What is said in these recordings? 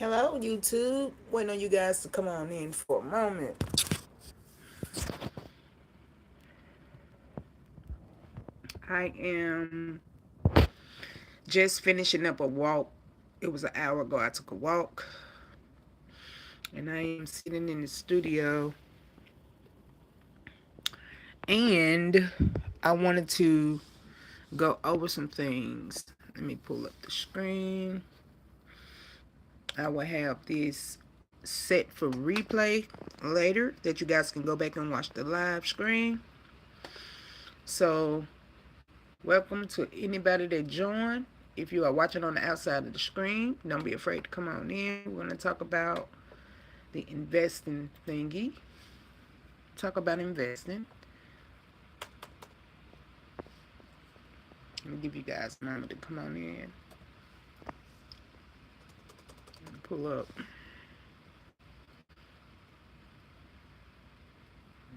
Hello, YouTube. Waiting on you guys to come on in for a moment. I am just finishing up a walk. It was an hour ago. I took a walk, and I am sitting in the studio. And I wanted to go over some things. Let me pull up the screen. I will have this set for replay later that you guys can go back and watch the live screen. So welcome to anybody that joined. If you are watching on the outside of the screen, don't be afraid to come on in. We're going to talk about the investing thingy. Talk about investing. Let me give you guys a moment to come on in and pull up.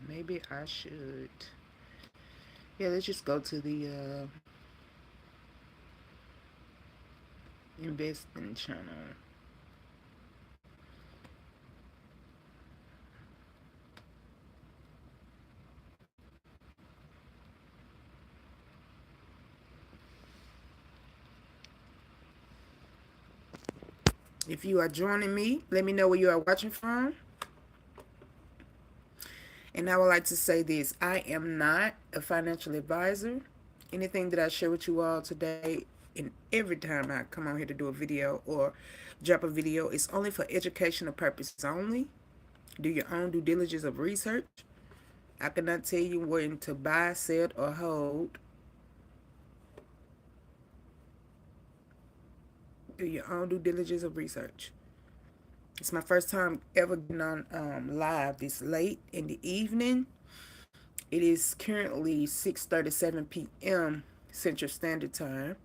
Maybe I should. Yeah, let's just go to the investing channel. If you are joining me, let me know where you are watching from. And I would like to say this. I am not a financial advisor. Anything that I share with you all today and every time I come on here to do a video or drop a video, it's only for educational purposes only. Do your own due diligence of research. I cannot tell you when to buy, sell, or hold. Do your own due diligence of research. It's my first time ever getting on live this late in the evening. It is currently 6:37 p.m. Central Standard Time.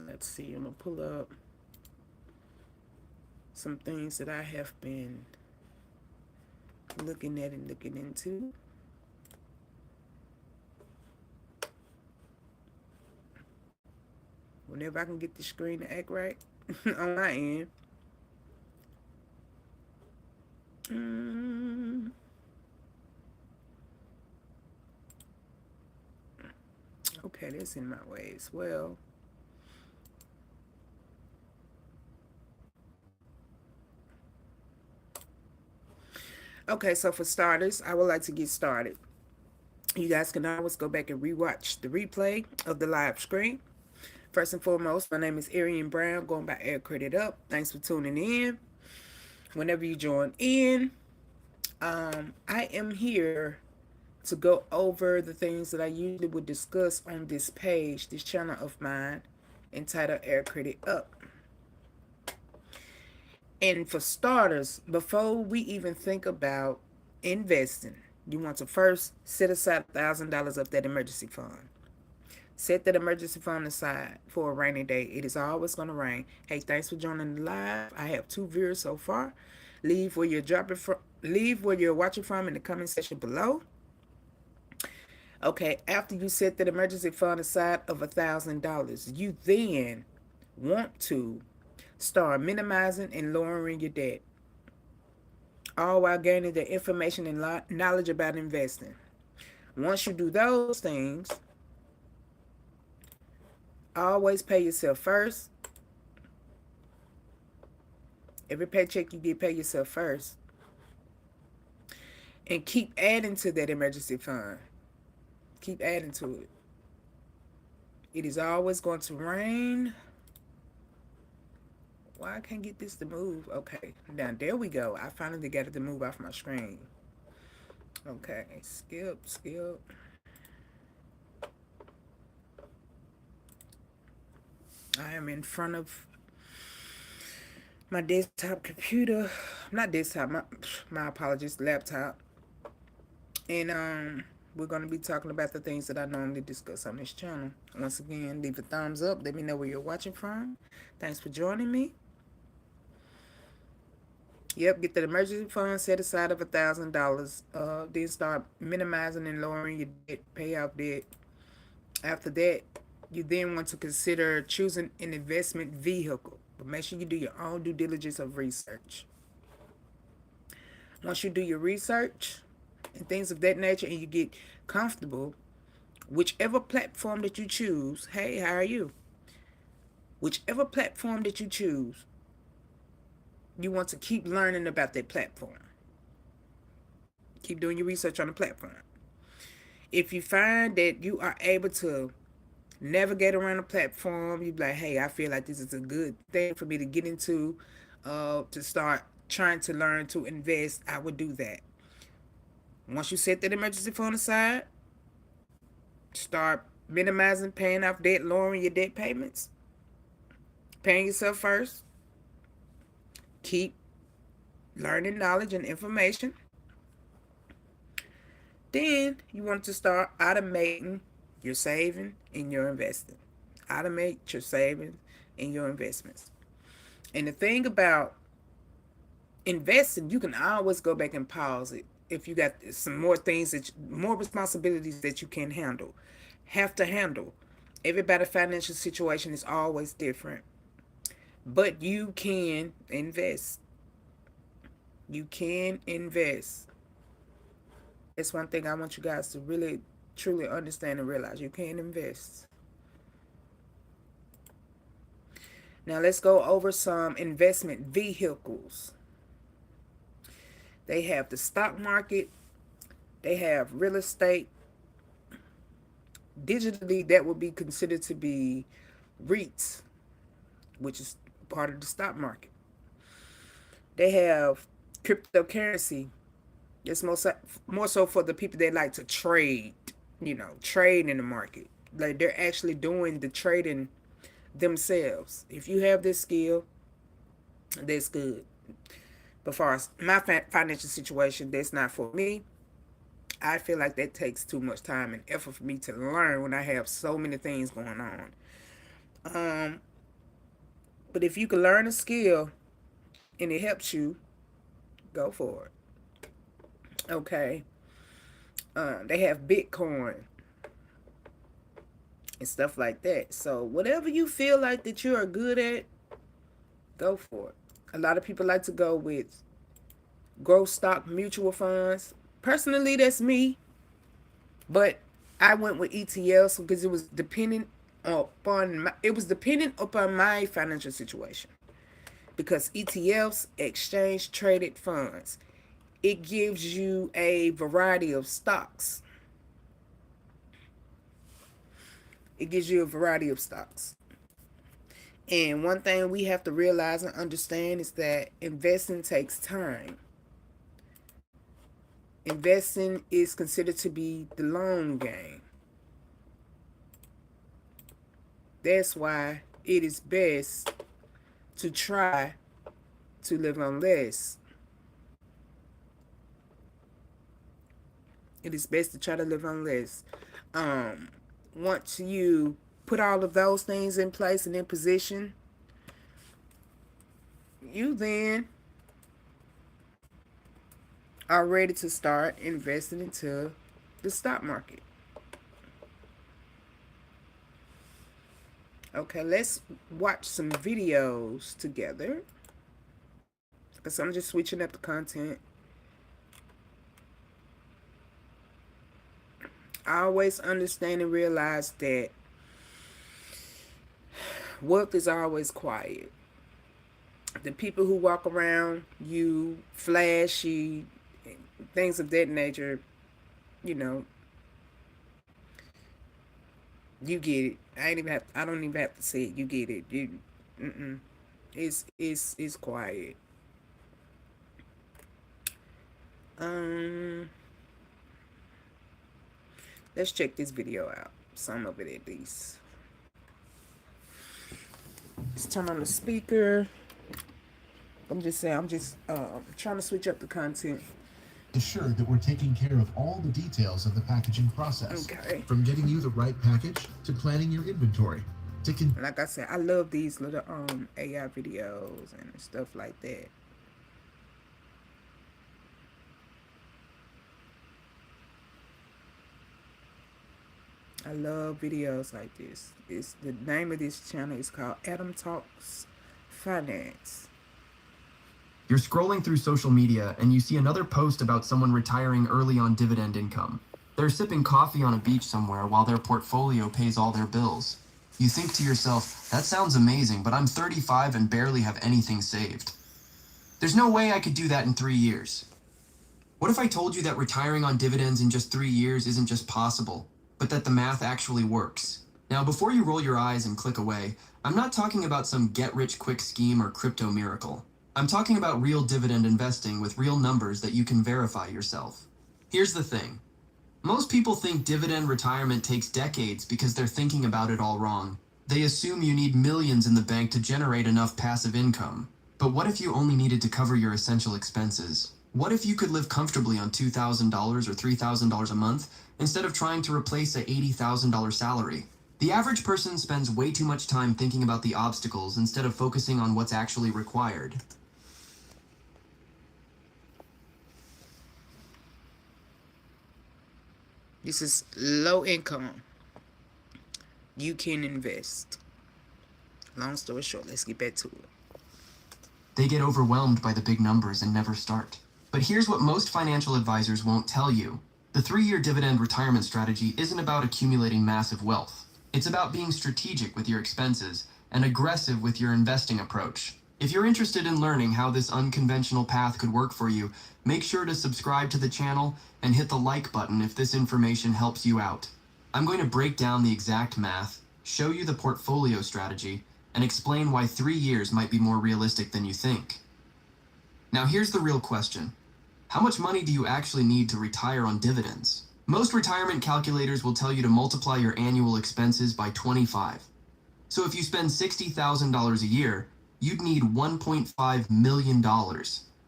Let's see, I'm going to pull up some things that I have been looking at and looking into. Whenever I can get the screen to act right on my end. Okay, that's in my way as well. Okay, so for starters, I would like to get started. You guys can always go back and rewatch the replay of the live screen. First and foremost, my name is Arian Brown, going by Air Credit Up. Thanks for tuning in. Whenever you join in, I am here to go over the things that I usually would discuss on this page, this channel of mine, entitled Air Credit Up. And for starters, before we even think about investing, you want to first set aside $1,000 of that emergency fund. Set that emergency fund aside for a rainy day. It is always going to rain. Hey, thanks for joining the live. I have 2 viewers so far. Leave where you're dropping from. Leave where you're watching from in the comment section below. Okay, after you set that emergency fund aside of $1,000, you then want to start minimizing and lowering your debt, all while gaining the information and knowledge about investing. Once you do those things, always pay yourself first. Every paycheck you get, pay yourself first. And keep adding to that emergency fund. Keep adding to it. It is always going to rain. Why I can't get this to move? Okay, now there we go. I finally got it to move off my screen. Okay, skip. I am in front of my desktop computer. Not desktop, my apologies, laptop. And we're going to be talking about the things that I normally discuss on this channel. Once again, leave a thumbs up. Let me know where you're watching from. Thanks for joining me. Yep, get that emergency fund set aside of $1,000. Then start minimizing and lowering your debt, pay off debt. After that, You then want to consider choosing an investment vehicle, but make sure you do your own due diligence of research. Once you do your research and things of that nature and you get comfortable, whichever platform that you choose, hey, how are you? Whichever platform that you choose, you want to keep learning about that platform. Keep doing your research on the platform. If you find that you are able to navigate around the platform, you be like, hey, I feel like this is a good thing for me to get into, to start trying to learn to invest, I would do that. Once you set that emergency fund aside, start minimizing paying off debt, lowering your debt payments, paying yourself first, keep learning knowledge and information. Then you want to start automating your saving and your investing. Automate your savings and your investments. And the thing about investing, you can always go back and pause it if you got some more things more responsibilities that you can handle, have to handle. Everybody's financial situation is always different, but you can invest. You can invest. It's one thing I want you guys to really, truly understand and realize. You can invest. Now let's go over some investment vehicles. They have the stock market. They have real estate. Digitally, that would be considered to be REITs, which is part of the stock market. They have cryptocurrency. It's more so for the people that like to trade, trade in the market. Like they're actually doing the trading themselves. If you have this skill, that's good. But far as my financial situation, that's not for me. I feel like that takes too much time and effort for me to learn when I have so many things going on. But if you can learn a skill and it helps you, go for it. Okay. They have Bitcoin and stuff like that. So whatever you feel like that you are good at, go for it. A lot of people like to go with growth stock mutual funds. Personally, that's me. But I went with ETLs because it was dependent upon my financial situation. Because ETFs, exchange traded funds, it gives you a variety of stocks. It gives you a variety of stocks. And one thing we have to realize and understand is that investing takes time. Investing is considered to be the long game. That's why it is best to try to live on less. It is best to try to live on less. Once you put all of those things in place and in position, you then are ready to start investing into the stock market. Okay, let's watch some videos together. Because I'm just switching up the content. I always understand and realize that wealth is always quiet. The people who walk around you flashy, things of that nature, you know, you get it. I don't even have to say it. You get it. It's quiet. Let's check this video out. Some of it at least. Let's turn on the speaker. I'm just trying to switch up the content. Assured that we're taking care of all the details of the packaging process. Okay. From getting you the right package to planning your inventory. Like I said, I love these little AI videos and stuff like that. I I love videos like this. It's the name of this channel is called Adam Talks Finance. You're scrolling through social media and you see another post about someone retiring early on dividend income. They're sipping coffee on a beach somewhere while their portfolio pays all their bills. You think to yourself, that sounds amazing, but I'm 35 and barely have anything saved. There's no way I could do that in 3 years. What if I told you that retiring on dividends in just 3 years isn't just possible, but that the math actually works? Now, before you roll your eyes and click away, I'm not talking about some get-rich-quick scheme or crypto miracle. I'm talking about real dividend investing with real numbers that you can verify yourself. Here's the thing. Most people think dividend retirement takes decades because they're thinking about it all wrong. They assume you need millions in the bank to generate enough passive income. But what if you only needed to cover your essential expenses? What if you could live comfortably on $2,000 or $3,000 a month instead of trying to replace an $80,000 salary? The average person spends way too much time thinking about the obstacles instead of focusing on what's actually required. This is low income. You can invest. Long story short, let's get back to it. They get overwhelmed by the big numbers and never start. But here's what most financial advisors won't tell you. The 3-year dividend retirement strategy isn't about accumulating massive wealth. It's about being strategic with your expenses and aggressive with your investing approach. If you're interested in learning how this unconventional path could work for you, make sure to subscribe to the channel and hit the like button if this information helps you out. I'm going to break down the exact math, show you the portfolio strategy, and explain why 3 years might be more realistic than you think. Now here's the real question. How much money do you actually need to retire on dividends? Most retirement calculators will tell you to multiply your annual expenses by 25. So if you spend $60,000 a year, you'd need $1.5 million.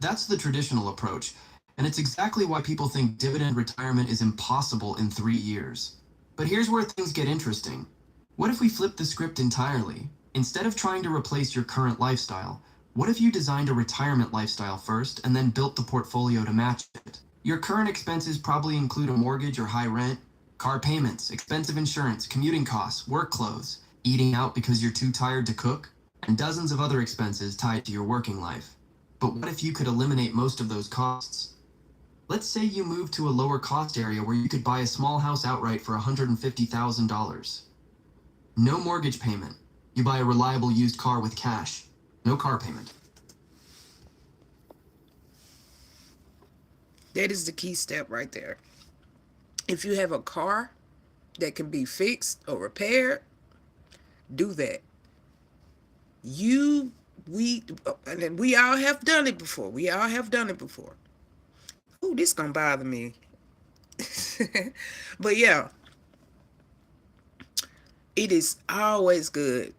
That's the traditional approach, and it's exactly why people think dividend retirement is impossible in 3 years. But here's where things get interesting. What if we flip the script entirely? Instead of trying to replace your current lifestyle, what if you designed a retirement lifestyle first and then built the portfolio to match it? Your current expenses probably include a mortgage or high rent, car payments, expensive insurance, commuting costs, work clothes, eating out because you're too tired to cook, and dozens of other expenses tied to your working life. But what if you could eliminate most of those costs? Let's say you move to a lower cost area where you could buy a small house outright for $150,000. No mortgage payment. You buy a reliable used car with cash. No car payment. That is the key step right there. If you have a car that can be fixed or repaired, do that. And we all have done it before. Ooh, this gonna bother me. But yeah, it is always good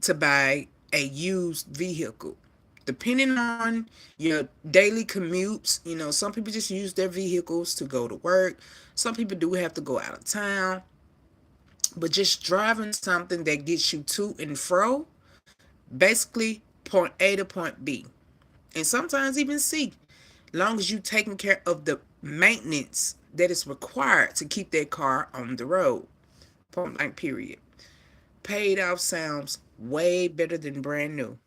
to buy a used vehicle. Depending on your daily commutes, some people just use their vehicles to go to work. Some people do have to go out of town. But just driving something that gets you to and fro, basically point A to point B. And sometimes even C, long as you taking care of the maintenance that is required to keep that car on the road. Point blank period. Paid off sounds way better than brand new.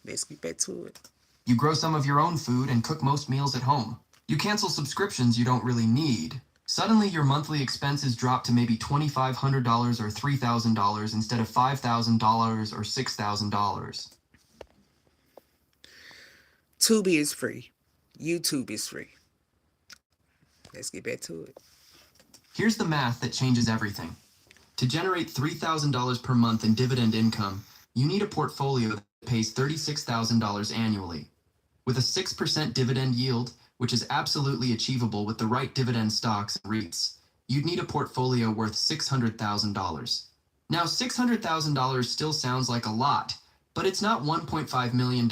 Let's get back to it. You grow some of your own food and cook most meals at home. You cancel subscriptions you don't really need. Suddenly your monthly expenses drop to maybe $2,500 or $3,000 instead of $5,000 or $6,000. Tubi is free. YouTube is free. Let's get back to it. Here's the math that changes everything. To generate $3,000 per month in dividend income, you need a portfolio that pays $36,000 annually. With a 6% dividend yield, which is absolutely achievable with the right dividend stocks and REITs, you'd need a portfolio worth $600,000. Now, $600,000 still sounds like a lot, but it's not $1.5 million.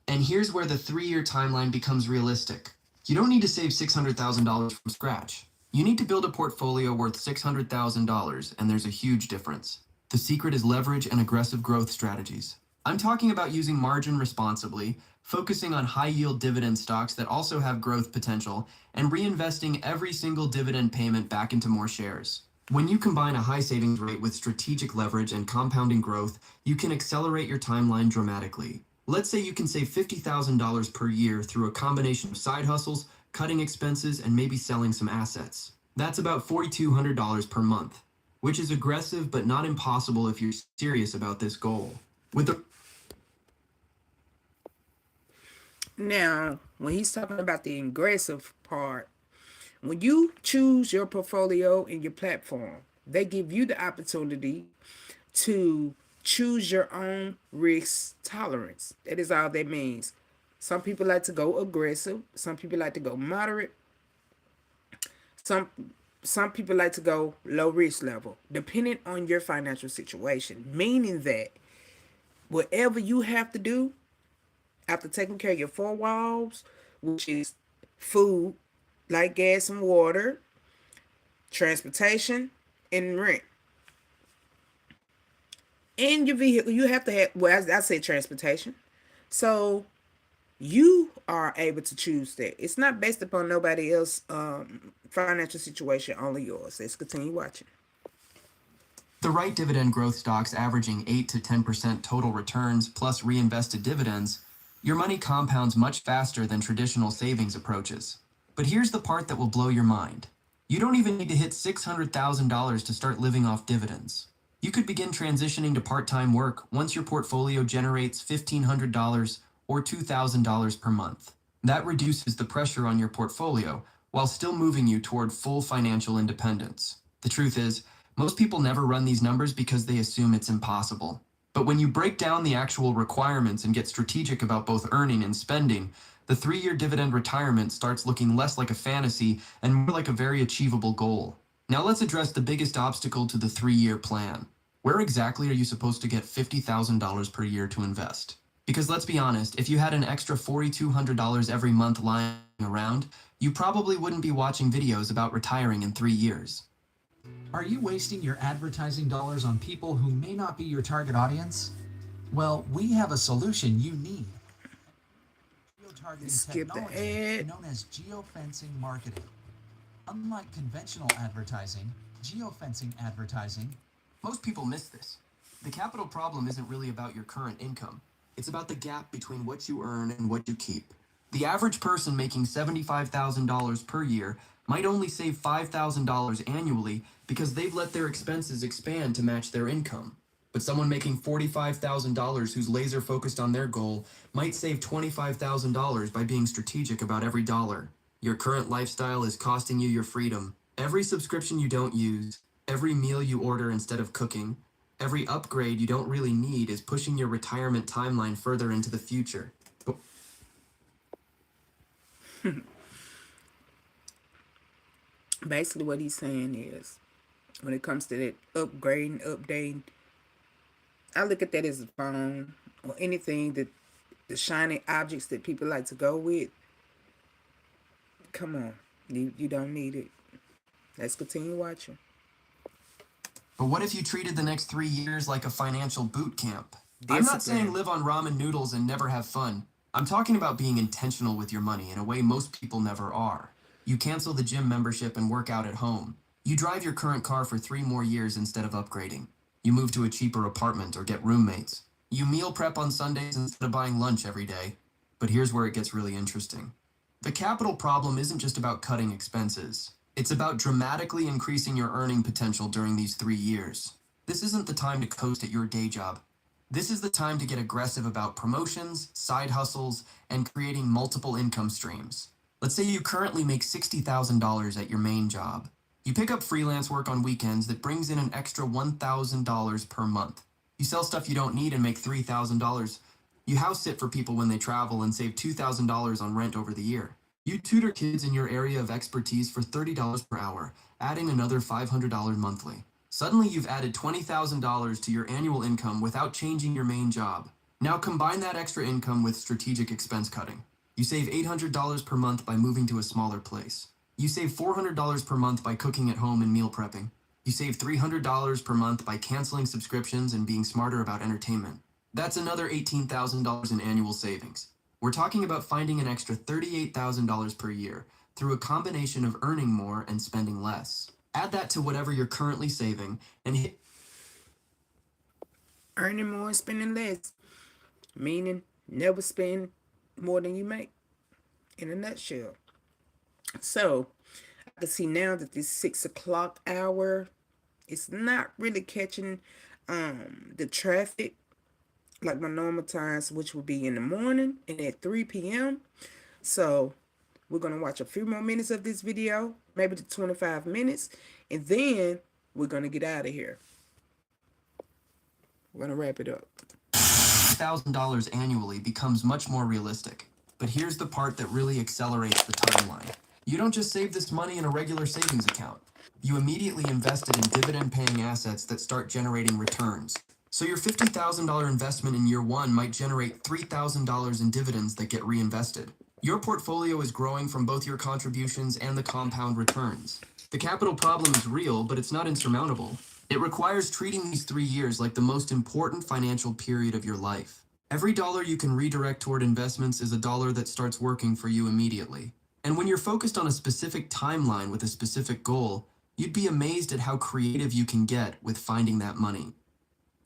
And here's where the 3-year timeline becomes realistic. You don't need to save $600,000 from scratch. You need to build a portfolio worth $600,000, and there's a huge difference. The secret is leverage and aggressive growth strategies. I'm talking about using margin responsibly, focusing on high-yield dividend stocks that also have growth potential, and reinvesting every single dividend payment back into more shares. When you combine a high savings rate with strategic leverage and compounding growth, you can accelerate your timeline dramatically. Let's say you can save $50,000 per year through a combination of side hustles, cutting expenses, and maybe selling some assets. That's about $4,200 per month, which is aggressive but not impossible if you're serious about this goal. With the Now, when he's talking about the aggressive part, when you choose your portfolio and your platform, they give you the opportunity to choose your own risk tolerance. That is all that means. Some people like to go aggressive, some people like to go moderate, some some people like to go low risk level, depending on your financial situation. Meaning that whatever you have to do after taking care of your four walls, which is food, like gas and water, transportation, and rent. And your vehicle, you have to have, well, I said transportation. So you are able to choose that. It's not based upon nobody else financial situation, only yours. Let's continue watching. right dividend growth stocks averaging 8 to 10% total returns plus reinvested dividends, your money compounds much faster than traditional savings approaches. But here's the part that will blow your mind. You don't even need to hit $600,000 to start living off dividends. You could begin transitioning to part-time work once your portfolio generates $1,500 or $2,000 per month. That reduces the pressure on your portfolio while still moving you toward full financial independence. The truth is, most people never run these numbers because they assume it's impossible. But when you break down the actual requirements and get strategic about both earning and spending, the 3-year dividend retirement starts looking less like a fantasy and more like a very achievable goal. Now let's address the biggest obstacle to the 3-year plan. Where exactly are you supposed to get $50,000 per year to invest? Because let's be honest, if you had an extra $4,200 every month lying around, you probably wouldn't be watching videos about retiring in 3 years. Are you wasting your advertising dollars on people who may not be your target audience? Well, we have a solution you need. Geotargeting Skip the technology ad. known as geofencing marketing. Unlike conventional advertising, geofencing advertising. Most people miss this. The capital problem isn't really about your current income. It's about the gap between what you earn and what you keep. The average person making $75,000 per year might only save $5,000 annually because they've let their expenses expand to match their income. But someone making $45,000 who's laser focused on their goal might save $25,000 by being strategic about every dollar. Your current lifestyle is costing you your freedom. Every subscription you don't use, every meal you order instead of cooking, every upgrade you don't really need is pushing your retirement timeline further into the future. Basically, what he's saying is, when it comes to that upgrading, updating, I look at that as a phone or anything that the shiny objects that people like to go with. Come on, you don't need it. Let's continue watching. But what if you treated the next 3 years like a financial boot camp? I'm not saying Discipline. live on ramen noodles and never have fun. I'm talking about being intentional with your money in a way most people never are. You cancel the gym membership and work out at home. You drive your current car for 3 more years instead of upgrading. You move to a cheaper apartment or get roommates. You meal prep on Sundays instead of buying lunch every day. But here's where it gets really interesting. The capital problem isn't just about cutting expenses. It's about dramatically increasing your earning potential during these 3 years. This isn't the time to coast at your day job. This is the time to get aggressive about promotions, side hustles, and creating multiple income streams. Let's say you currently make $60,000 at your main job. You pick up freelance work on weekends that brings in an extra $1,000 per month. You sell stuff you don't need and make $3,000. You house sit for people when they travel and save $2,000 on rent over the year. You tutor kids in your area of expertise for $30 per hour, adding another $500 monthly. Suddenly you've added $20,000 to your annual income without changing your main job. Now combine that extra income with strategic expense cutting. You save $800 per month by moving to a smaller place. You save $400 per month by cooking at home and meal prepping. You save $300 per month by canceling subscriptions and being smarter about entertainment. That's another $18,000 in annual savings. We're talking about finding an extra $38,000 per year through a combination of earning more and spending less. Add that to whatever you're currently saving and hit Earning more and spending less, meaning never spend more than you make, in a nutshell. So I can see now that this 6 o'clock hour is not really catching the traffic like my normal times, which will be in the morning and at 3 p.m. So we're going to watch a few more minutes of this video, maybe to 25 minutes, and then we're going to get out of here. We're going to wrap it up. $1,000 annually becomes much more realistic. But here's the part that really accelerates the timeline. You don't just save this money in a regular savings account. You immediately invest it in dividend-paying assets that start generating returns. So your $50,000 investment in year one might generate $3,000 in dividends that get reinvested. Your portfolio is growing from both your contributions and the compound returns. The capital problem is real, but it's not insurmountable. It requires treating these 3 years like the most important financial period of your life. Every dollar you can redirect toward investments is a dollar that starts working for you immediately. And when you're focused on a specific timeline with a specific goal, you'd be amazed at how creative you can get with finding that money.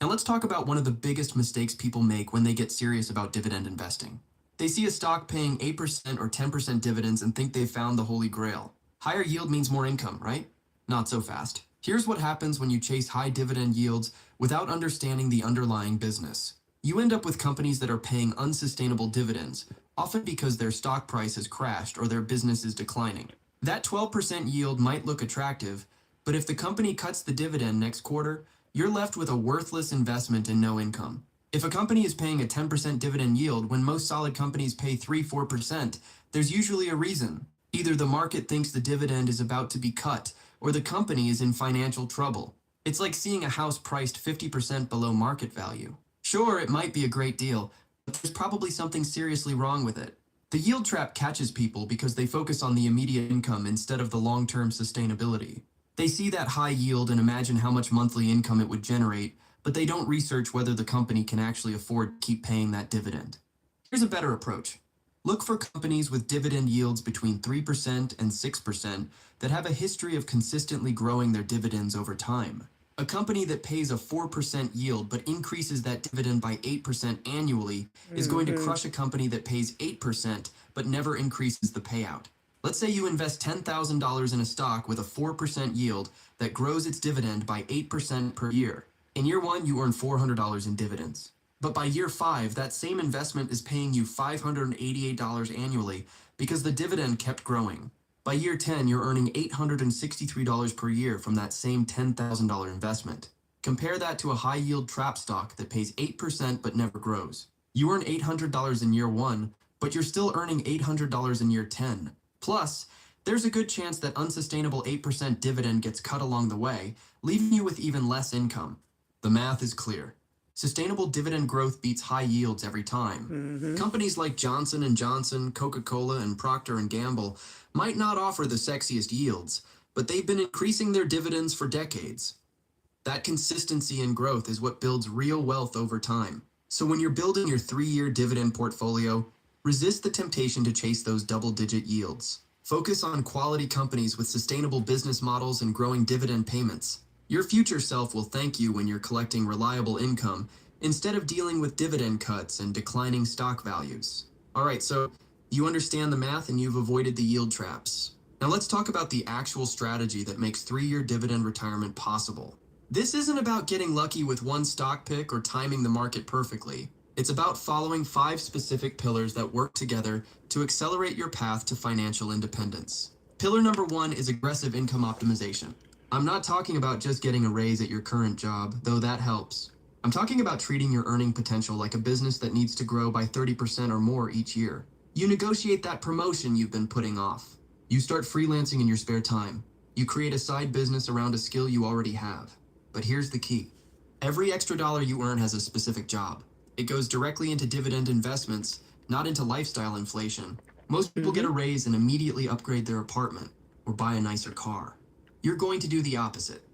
Now let's talk about one of the biggest mistakes people make when they get serious about dividend investing. They see a stock paying 8% or 10% dividends and think they've found the holy grail. Higher yield means more income, right? Not so fast. Here's what happens when you chase high dividend yields without understanding the underlying business. You end up with companies that are paying unsustainable dividends, often because their stock price has crashed or their business is declining. That 12% yield might look attractive, but if the company cuts the dividend next quarter, you're left with a worthless investment and no income. If a company is paying a 10% dividend yield when most solid companies pay 3-4%, there's usually a reason. Either the market thinks the dividend is about to be cut, or the company is in financial trouble. It's like seeing a house priced 50% below market value. Sure, it might be a great deal, but there's probably something seriously wrong with it. The yield trap catches people because they focus on the immediate income instead of the long-term sustainability. They see that high yield and imagine how much monthly income it would generate, but they don't research whether the company can actually afford to keep paying that dividend. Here's a better approach. Look for companies with dividend yields between 3% and 6% that have a history of consistently growing their dividends over time. A company that pays a 4% yield but increases that dividend by 8% annually is going to crush a company that pays 8% but never increases the payout. Let's say you invest $10,000 in a stock with a 4% yield that grows its dividend by 8% per year. In year one, you earn $400 in dividends. But by year 5, that same investment is paying you $588 annually because the dividend kept growing. By year 10, you're earning $863 per year from that same $10,000 investment. Compare that to a high-yield trap stock that pays 8% but never grows. You earn $800 in year 1, but you're still earning $800 in year 10. Plus, there's a good chance that unsustainable 8% dividend gets cut along the way, leaving you with even less income. The math is clear. Sustainable dividend growth beats high yields every time. Companies like Johnson & Johnson, Coca-Cola, and Procter & Gamble might not offer the sexiest yields, but they've been increasing their dividends for decades. That consistency in growth is what builds real wealth over time. So when you're building your 3-year dividend portfolio, resist the temptation to chase those double-digit yields. Focus on quality companies with sustainable business models and growing dividend payments. Your future self will thank you when you're collecting reliable income instead of dealing with dividend cuts and declining stock values. All right, so you understand the math and you've avoided the yield traps. Now let's talk about the actual strategy that makes 3-year dividend retirement possible. This isn't about getting lucky with one stock pick or timing the market perfectly. It's about following 5 specific pillars that work together to accelerate your path to financial independence. Pillar number 1 is aggressive income optimization. I'm not talking about just getting a raise at your current job, though that helps. I'm talking about treating your earning potential like a business that needs to grow by 30% or more each year. You negotiate that promotion you've been putting off. You start freelancing in your spare time. You create a side business around a skill you already have. But here's the key. Every extra dollar you earn has a specific job. It goes directly into dividend investments, not into lifestyle inflation. Most people get a raise and immediately upgrade their apartment or buy a nicer car. You're going to do the opposite.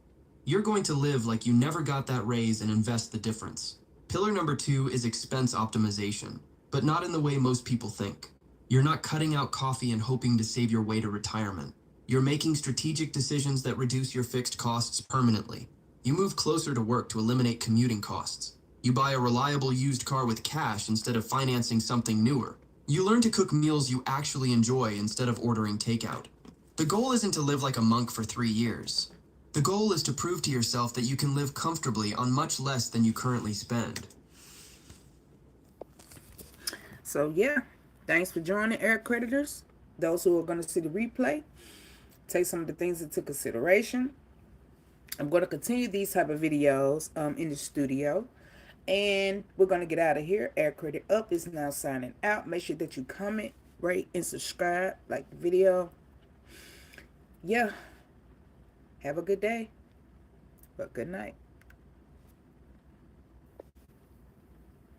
You're going to live like you never got that raise and invest the difference. Pillar number 2 is expense optimization, but not in the way most people think. You're not cutting out coffee and hoping to save your way to retirement. You're making strategic decisions that reduce your fixed costs permanently. You move closer to work to eliminate commuting costs. You buy a reliable used car with cash instead of financing something newer. You learn to cook meals you actually enjoy instead of ordering takeout. The goal isn't to live like a monk for 3 years. The goal is to prove to yourself that you can live comfortably on much less than you currently spend. So yeah, thanks for joining, Air Creditors. Those who are going to see the replay, take some of the things into consideration. I'm going to continue these type of videos in the studio. And we're going to get out of here. Air Credit Up is now signing out. Make sure that you comment, rate, and subscribe. Like the video. Yeah. Have a good day. But good night.